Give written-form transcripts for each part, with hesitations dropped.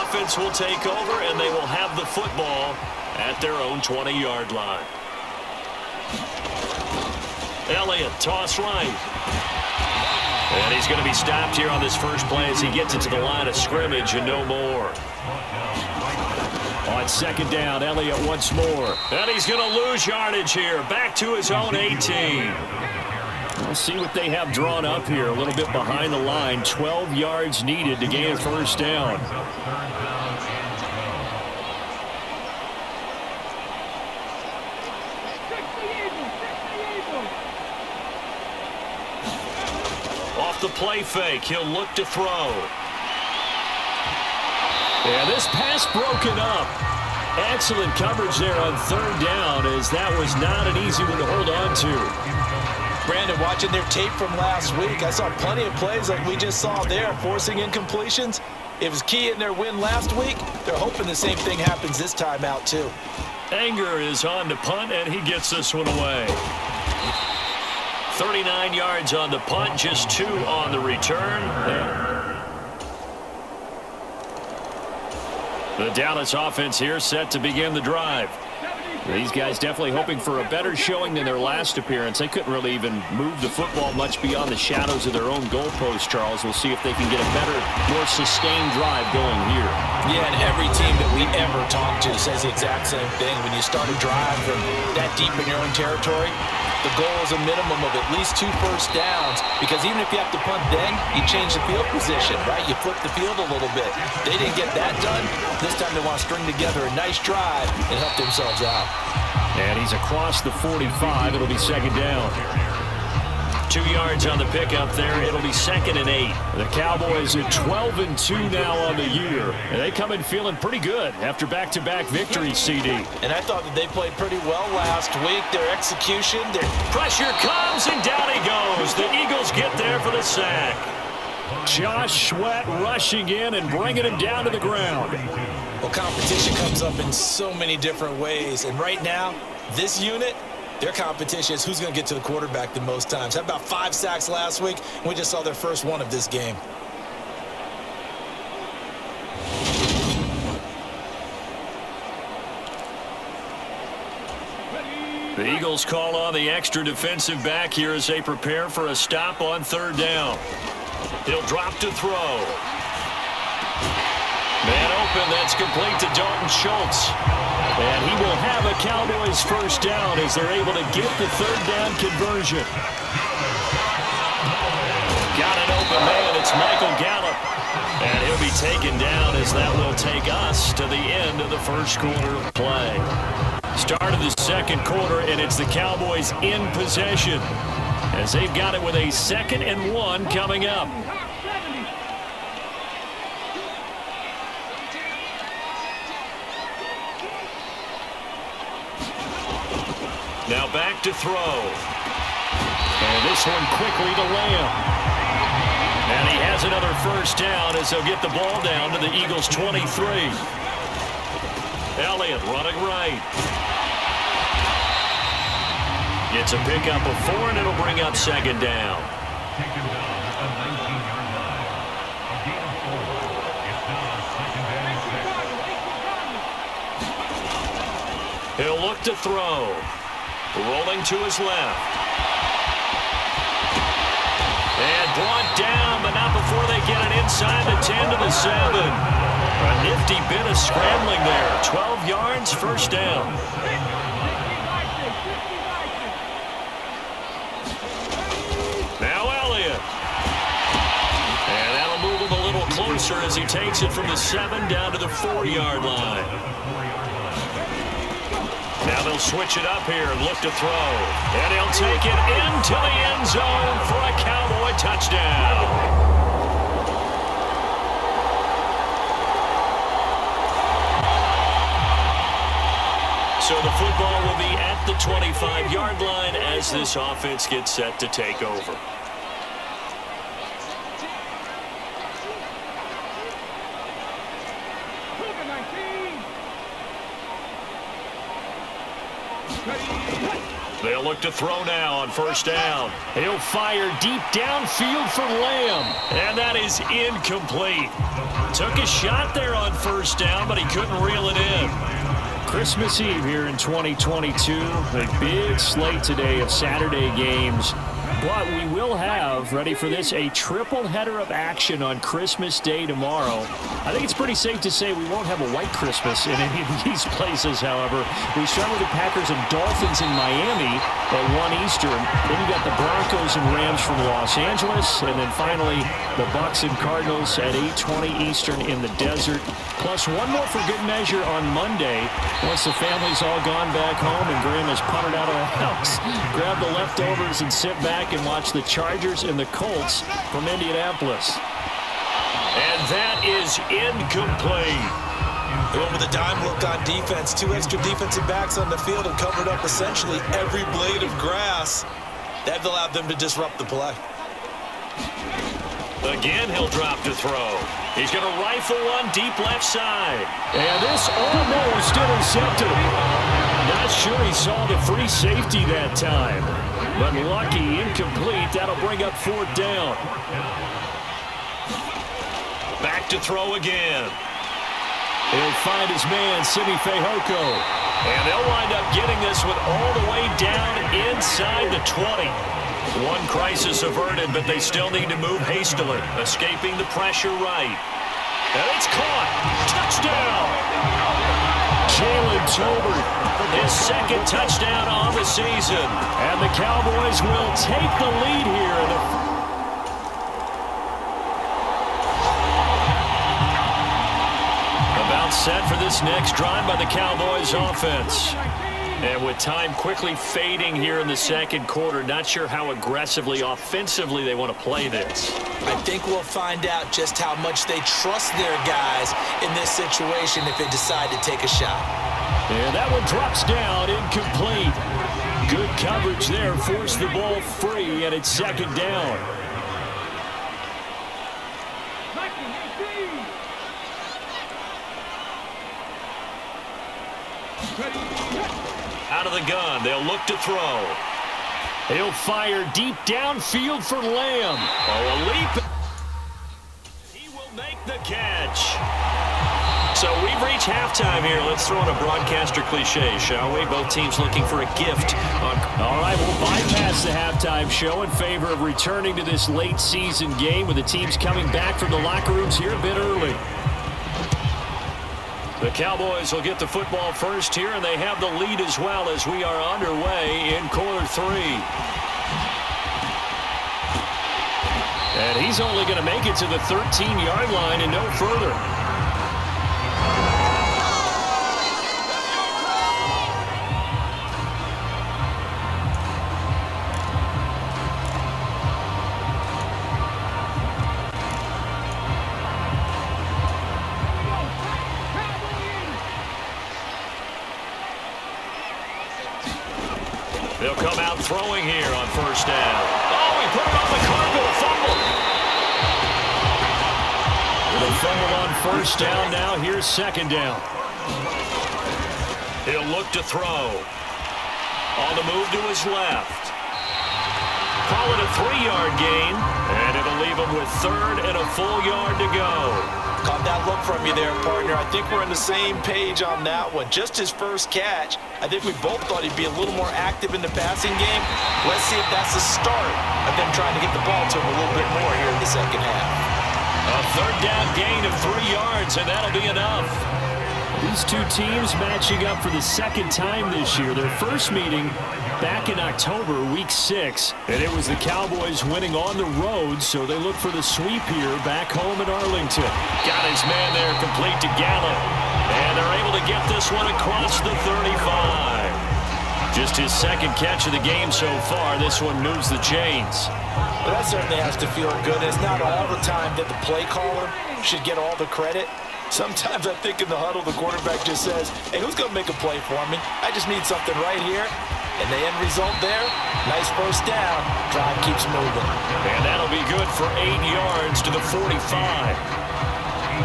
offense will take over, and they will have the football at their own 20-yard line. Elliott, toss right. And he's going to be stopped here on this first play as he gets it to the line of scrimmage and no more. On second down, Elliott once more. And he's going to lose yardage here. Back to his own 18. We'll see what they have drawn up here. A little bit behind the line. 12 yards needed to gain a first down. Off the play fake, he'll look to throw. And this pass broken up. Excellent coverage there on third down, as that was not an easy one to hold on to. Brandon, watching their tape from last week, I saw plenty of plays like we just saw there, forcing incompletions. It was key in their win last week. They're hoping the same thing happens this time out, too. Anger is on to punt, and he gets this one away. 39 yards on the punt, just 2 on the return. The Dallas offense here set to begin the drive. These guys definitely hoping for a better showing than their last appearance. They couldn't really even move the football much beyond the shadows of their own goalpost, Charles. We'll see if they can get a better, more sustained drive going here. Yeah, and every team that we ever talk to says the exact same thing. When you start a drive from that deep in your own territory, the goal is a minimum of at least 2 first downs, because even if you have to punt then, you change the field position, right? You flip the field a little bit. They didn't get that done. This time they want to string together a nice drive and help themselves out. And he's across the 45. It'll be second down. 2 yards on the pickup there. It'll be 2nd and 8. The Cowboys are 12-2 now on the year. And they come in feeling pretty good after back-to-back victories, CD. And I thought that they played pretty well last week. Their execution, their pressure comes, and down he goes. The Eagles get there for the sack. Josh Sweat rushing in and bringing him down to the ground. Well, competition comes up in so many different ways. And right now, this unit, their competition is who's going to get to the quarterback the most times. Had about 5 sacks last week. We just saw their first one of this game. The Eagles call on the extra defensive back here as they prepare for a stop on third down. He'll drop to throw. Man open, that's complete to Dalton Schultz. And he will have a Cowboys first down as they're able to get the third down conversion. Got an open man, it's Michael Gallup. And he'll be taken down as that will take us to the end of the first quarter of play. Start of the second quarter, and it's the Cowboys in possession as they've got it with a 2nd and 1 coming up. Now back to throw. And this one quickly to Lamb. And he has another first down as they'll get the ball down to the Eagles' 23. Elliott running right. Gets a pickup of 4, and it'll bring up second down. He'll look to throw. Rolling to his left. And brought down, but not before they get it inside the 10 to the 7. A nifty bit of scrambling there. 12 yards, first down. Now Elliott. And that'll move him a little closer as he takes it from the 7 down to the 4-yard line. Now they'll switch it up here and look to throw. And he'll take it into the end zone for a Cowboy touchdown. So the football will be at the 25-yard line as this offense gets set to take over. They'll look to throw now on first down. He'll fire deep downfield for Lamb. And that is incomplete. Took a shot there on first down, but he couldn't reel it in. Christmas Eve here in 2022. A big slate today of Saturday games. But we will have, ready for this, a triple header of action on Christmas Day tomorrow. I think it's pretty safe to say we won't have a white Christmas in any of these places, however. We start with the Packers and Dolphins in Miami at 1 Eastern. Then you got the Broncos and Rams from Los Angeles. And then finally, the Bucs and Cardinals at 8:20 Eastern in the desert. Plus one more for good measure on Monday. Once the family's all gone back home and Graham has punted out of the house, grab the leftovers and sit back and watch the Chargers and the Colts from Indianapolis. And that is incomplete. Going with a dime look on defense. 2 extra defensive backs on the field have covered up essentially every blade of grass. That allowed them to disrupt the play. Again, he'll drop to throw. He's going to rifle one deep left side. And this almost intercepted. Not sure he saw the free safety that time. But lucky, incomplete. That'll bring up 4th down. Back to throw again. He'll find his man, Simi Fehoko. And they'll wind up getting this one all the way down inside the 20. One crisis averted, but they still need to move hastily. Escaping the pressure right. And it's caught. Touchdown! Jalen Tolbert, his 2nd touchdown on the season. And the Cowboys will take the lead here. About set for this next drive by the Cowboys offense. And with time quickly fading here in the 2nd quarter, not sure how aggressively, offensively they want to play this. I think we'll find out just how much they trust their guys in this situation if they decide to take a shot. And that one drops down, incomplete. Good coverage there, forced the ball free, and it's 2nd down. Out of the gun, they'll look to throw. He'll fire deep downfield for Lamb. Oh, a leap. He will make the catch. So we've reached halftime here. Let's throw in a broadcaster cliche, shall we? Both teams looking for a gift. All right, we'll bypass the halftime show in favor of returning to this late season game with the teams coming back from the locker rooms here a bit early. The Cowboys will get the football first here, and they have the lead as well as we are underway in quarter 3. And he's only going to make it to the 13-yard line and no further. They'll come out throwing here on first down. Oh, he put it on the carpet, a fumble. The fumble on first down now. Here's 2nd down. He'll look to throw. On the move to his left. Call it a 3-yard gain, and it'll leave him with 3rd and a full yard to go. Caught that look from you there, partner. I think we're on the same page on that one. Just his first catch. I think we both thought he'd be a little more active in the passing game. Let's see if that's the start of them trying to get the ball to him a little bit more here in the 2nd half. A 3rd down gain of 3 yards, and that'll be enough. These two teams matching up for the 2nd time this year. Their first meeting back in October, week 6, and it was the Cowboys winning on the road, so they look for the sweep here back home in Arlington. Got his man there, complete to Gallup, and they're able to get this one across the 35. Just his 2nd catch of the game so far. This one moves the chains. Well, that certainly has to feel good. It's not all the time that the play caller should get all the credit. Sometimes I think in the huddle, the quarterback just says, hey, who's going to make a play for me? I just need something right here. And the end result there, nice first down. Drive keeps moving. And that'll be good for 8 yards to the 45.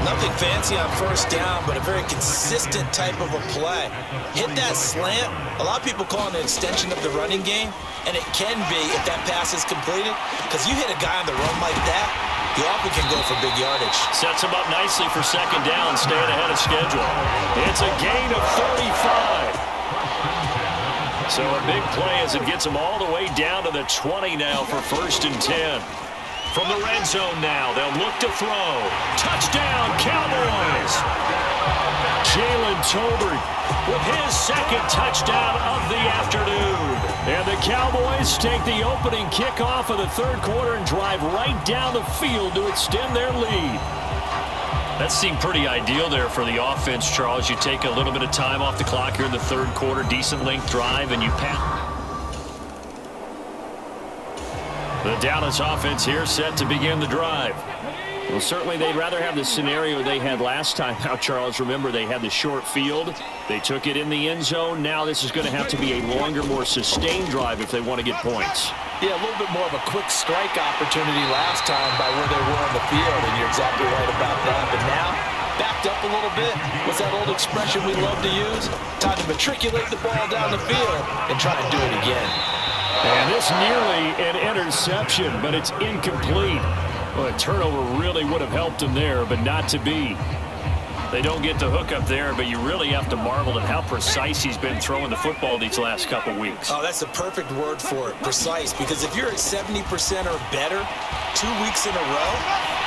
Nothing fancy on first down, but a very consistent type of a play. Hit that slant. A lot of people call it an extension of the running game, and it can be if that pass is completed, because you hit a guy on the run like that, you often can go for big yardage. Sets him up nicely for second down, staying ahead of schedule. It's a gain of 35. So a big play as it gets him all the way down to the 20 now for 1st and 10. From the red zone now, they'll look to throw. Touchdown, Cowboys! Jalen Tolbert with his second touchdown of the afternoon. And the Cowboys take the opening kickoff of the third quarter and drive right down the field to extend their lead. That seemed pretty ideal there for the offense, Charles. You take a little bit of time off the clock here in the third quarter, decent length drive, and you pass. The Dallas offense here set to begin the drive. Well, certainly they'd rather have the scenario they had last time. Now, Charles, remember they had the short field. They took it in the end zone. Now this is going to have to be a longer, more sustained drive if they want to get points. Yeah, a little bit more of a quick strike opportunity last time by where they were on the field, and you're exactly right about that. But now, backed up a little bit. What's that old expression we love to use? Time to matriculate the ball down the field and try to do it again. And this nearly an interception, but it's incomplete. Well, a turnover really would have helped him there, but not to be. They don't get the hook up there, but you really have to marvel at how precise he's been throwing the football these last couple weeks. Oh, that's the perfect word for it, precise, because if you're at 70% or better 2 weeks in a row,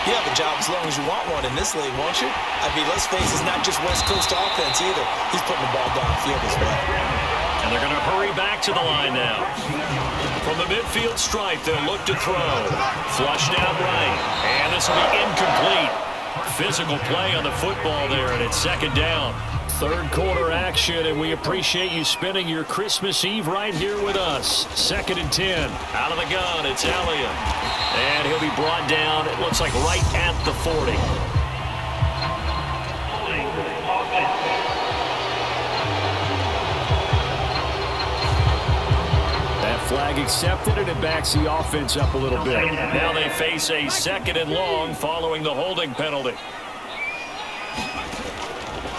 you have a job as long as you want one in this league, won't you? I mean, let's face it, it's not just West Coast offense either. He's putting the ball downfield as well. And they're going to hurry back to the line now. From the midfield stripe, they'll look to throw. Flushed out right. And this will be incomplete. Physical play on the football there, and it's second down. Third quarter action, and we appreciate you spending your Christmas Eve right here with us. 2nd and 10. Out of the gun, it's Elliott. And he'll be brought down, it looks like right at the 40. Flag accepted, and it backs the offense up a little bit. Now they face a 2nd and long following the holding penalty.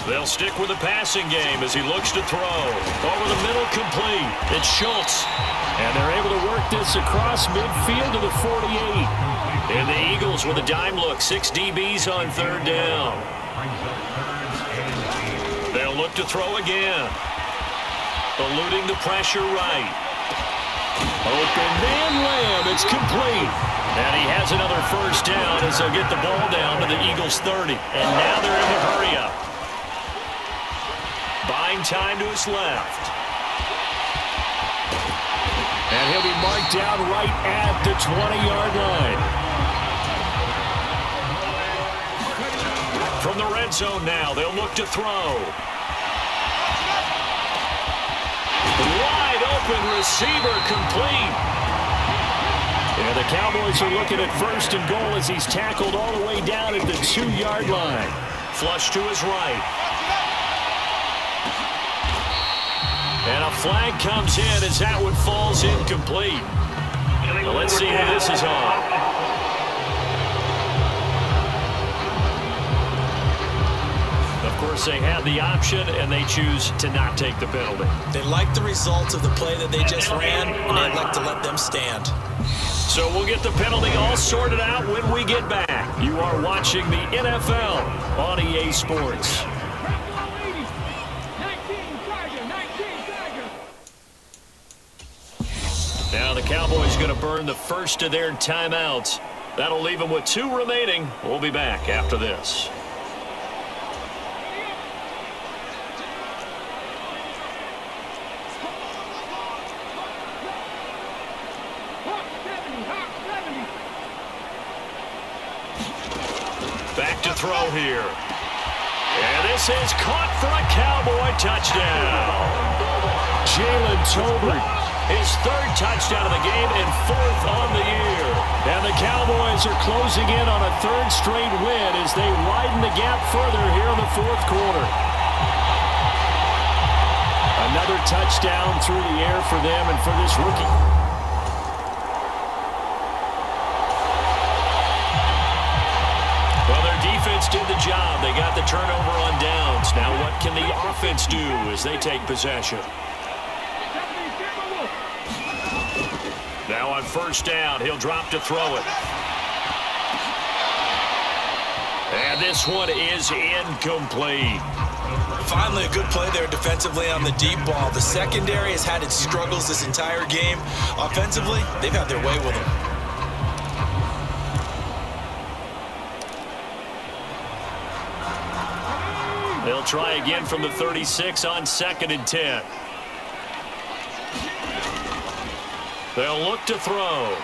They'll stick with the passing game as he looks to throw. Over the middle, complete. It's Schultz. And they're able to work this across midfield to the 48. And the Eagles with a dime look. 6 DBs on third down. They'll look to throw again. Eluding the pressure right. Open man Lamb, it's complete. And he has another first down as they'll get the ball down to the Eagles' 30. And now they're in the hurry-up. Buying time to his left. And he'll be marked down right at the 20-yard line. From the red zone now, they'll look to throw. Wide open receiver, complete. And the Cowboys are looking at 1st and goal as he's tackled all the way down at the 2-yard line. Flush to his right. And a flag comes in as that one falls incomplete. Well, let's see who this is on. Of course, they had the option, and they choose to not take the penalty. They like the results of the play that they just ran, and they'd like to let them stand. So we'll get the penalty all sorted out when we get back. You are watching the NFL on EA Sports. Now the Cowboys going to burn the first of their timeouts. That'll leave them with 2 remaining. We'll be back after this. Back to throw here. And this is caught for a Cowboy touchdown. Jalen Tolbert, his 3rd touchdown of the game and 4th on the year. And the Cowboys are closing in on a 3rd straight win as they widen the gap further here in the 4th quarter. Another touchdown through the air for them and for this rookie. defense did the job. They got the turnover on downs. Now what can the offense do as they take possession? Now on first down, he'll drop to throw it. And this one is incomplete. Finally a good play there defensively on the deep ball. The secondary has had its struggles this entire game. Offensively, they've had their way with them. They'll try again from the 36 on 2nd and 10. They'll look to throw.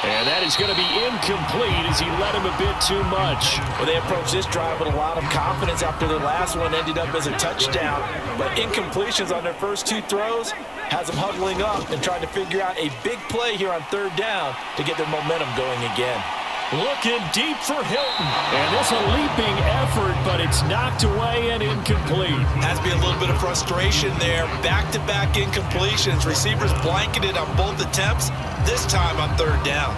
And that is going to be incomplete as he led him a bit too much. Well, they approached this drive with a lot of confidence after their last one ended up as a touchdown. But incompletions on their first 2 throws has them huddling up and trying to figure out a big play here on 3rd down to get their momentum going again. Looking deep for Hilton. And this a leaping effort, but it's knocked away and incomplete. Has to be a little bit of frustration there. Back-to-back incompletions. Receivers blanketed on both attempts, this time on 3rd down.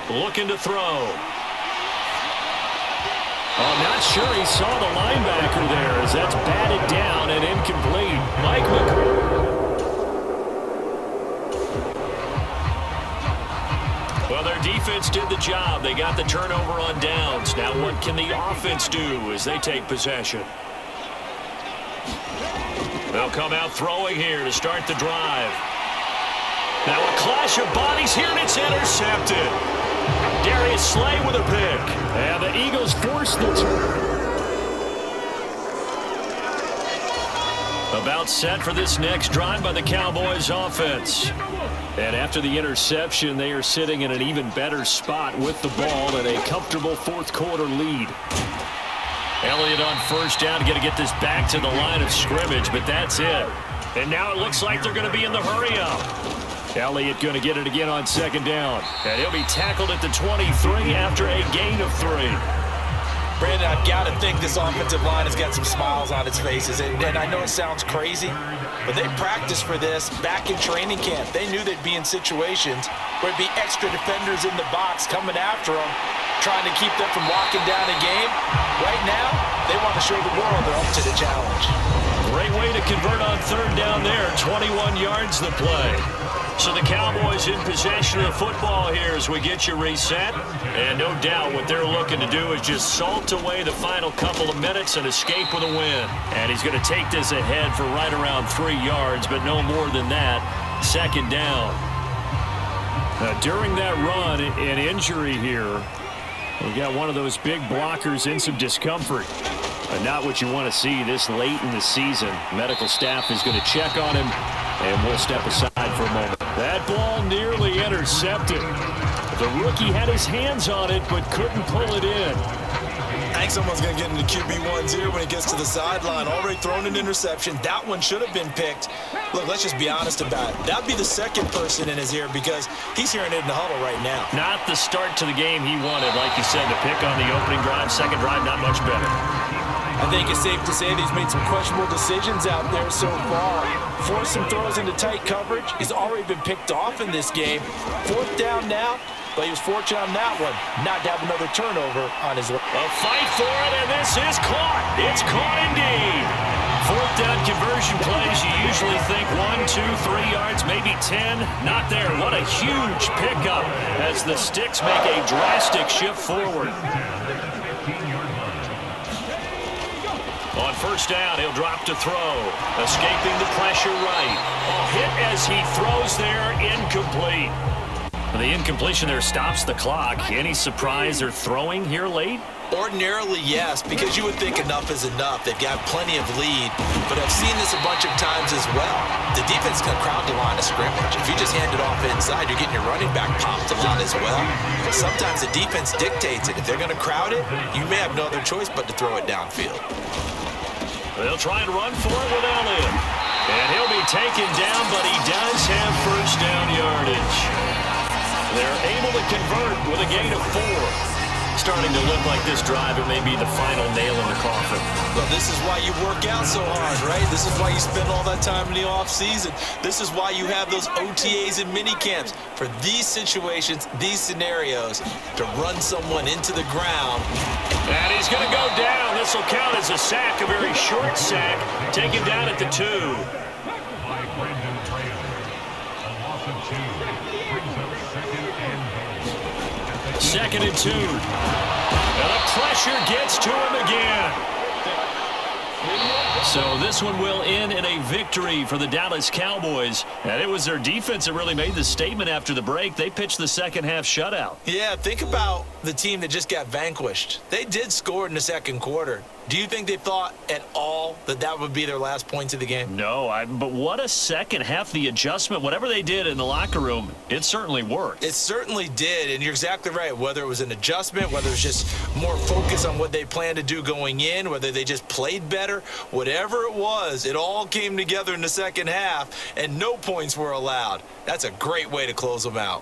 Looking to throw. I'm not sure he saw the linebacker there as that's batted down and incomplete. Mike Well, their defense did the job. They got the turnover on downs. Now what can the offense do as they take possession? They'll come out throwing here to start the drive. Now a clash of bodies here, and it's intercepted. Darius Slay with a pick. And the Eagles force the turn. About set for this next drive by the Cowboys offense. And after the interception, they are sitting in an even better spot with the ball and a comfortable 4th quarter lead. Elliott on first down, got to get this back to the line of scrimmage, but that's it. And now it looks like they're going to be in the hurry-up. Elliott going to get it again on 2nd down. And he'll be tackled at the 23 after a gain of 3. Brandon, I've got to think this offensive line has got some smiles on its faces. And I know it sounds crazy, but they practiced for this back in training camp. They knew they'd be in situations where it'd be extra defenders in the box coming after them, trying to keep them from locking down a game. Right now, they want to show the world they're up to the challenge. Great way to convert on 3rd down there. 21 yards the play. So the Cowboys in possession of the football here as we get you reset. And no doubt what they're looking to do is just salt away the final couple of minutes and escape with a win. And he's going to take this ahead for right around 3 yards, but no more than that. 2nd down. During that run, an injury here. We got one of those big blockers in some discomfort. Not what you want to see this late in the season. Medical staff is going to check on him, and we'll step aside for a moment. That ball nearly intercepted. The rookie had his hands on it, but couldn't pull it in. I think someone's going to get into QB1's ear when he gets to the sideline. Already thrown an interception. That one should have been picked. Look, let's just be honest about it. That'd be the 2nd person in his ear because he's hearing it in the huddle right now. Not the start to the game he wanted. Like you said, the pick on the opening drive, 2nd drive, not much better. I think it's safe to say that he's made some questionable decisions out there so far. Forced some throws into tight coverage. He's already been picked off in this game. 4th down now, but he was fortunate on that one not to have another turnover on his way. A fight for it, and this is caught. It's caught indeed. 4th down conversion plays, you usually think 1, 2, 3 yards, maybe 10. Not there. What a huge pickup as the Sticks make a drastic shift forward. On first down, he'll drop to throw. Escaping the pressure right. A hit as he throws there, incomplete. The incompletion there stops the clock. Any surprise they're throwing here late? Ordinarily, yes, because you would think enough is enough. They've got plenty of lead, but I've seen this a bunch of times as well. The defense can crowd the line of scrimmage. If you just hand it off inside, you're getting your running back popped a lot as well. Sometimes the defense dictates it. If they're going to crowd it, you may have no other choice but to throw it downfield. They'll try and run for it with Elliott. And he'll be taken down, but he does have first down yardage. They're able to convert with a gain of 4. starting to look like this drive, it may be the final nail in the coffin. Well, this is why you work out so hard, right? This is why you spend all that time in the offseason. This is why you have those OTAs and mini camps for these situations, these scenarios, to run someone into the ground. And he's going to go down. This will count as a sack, a very short sack. Take him down at the 2. Second and 2. And the pressure gets to him again. So this one will end in a victory for the Dallas Cowboys. And it was their defense that really made the statement after the break. They pitched the second half shutout. Yeah, think about the team that just got vanquished. They did score in the second quarter. Do you think they thought at all that that would be their last points of the game? No, but what a second half. The adjustment, whatever they did in the locker room, it certainly worked. It certainly did, and you're exactly right. Whether it was an adjustment, whether it's just more focus on what they planned to do going in, whether they just played better, whatever it was, it all came together in the second half, and no points were allowed. That's a great way to close them out.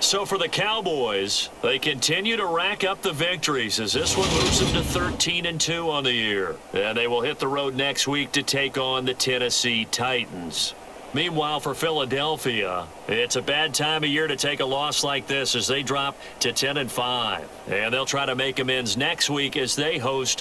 So for the Cowboys, they continue to rack up the victories as this one moves them to 13-2 on the year. And they will hit the road next week to take on the Tennessee Titans. Meanwhile, for Philadelphia, it's a bad time of year to take a loss like this as they drop to 10-5. And they'll try to make amends next week as they host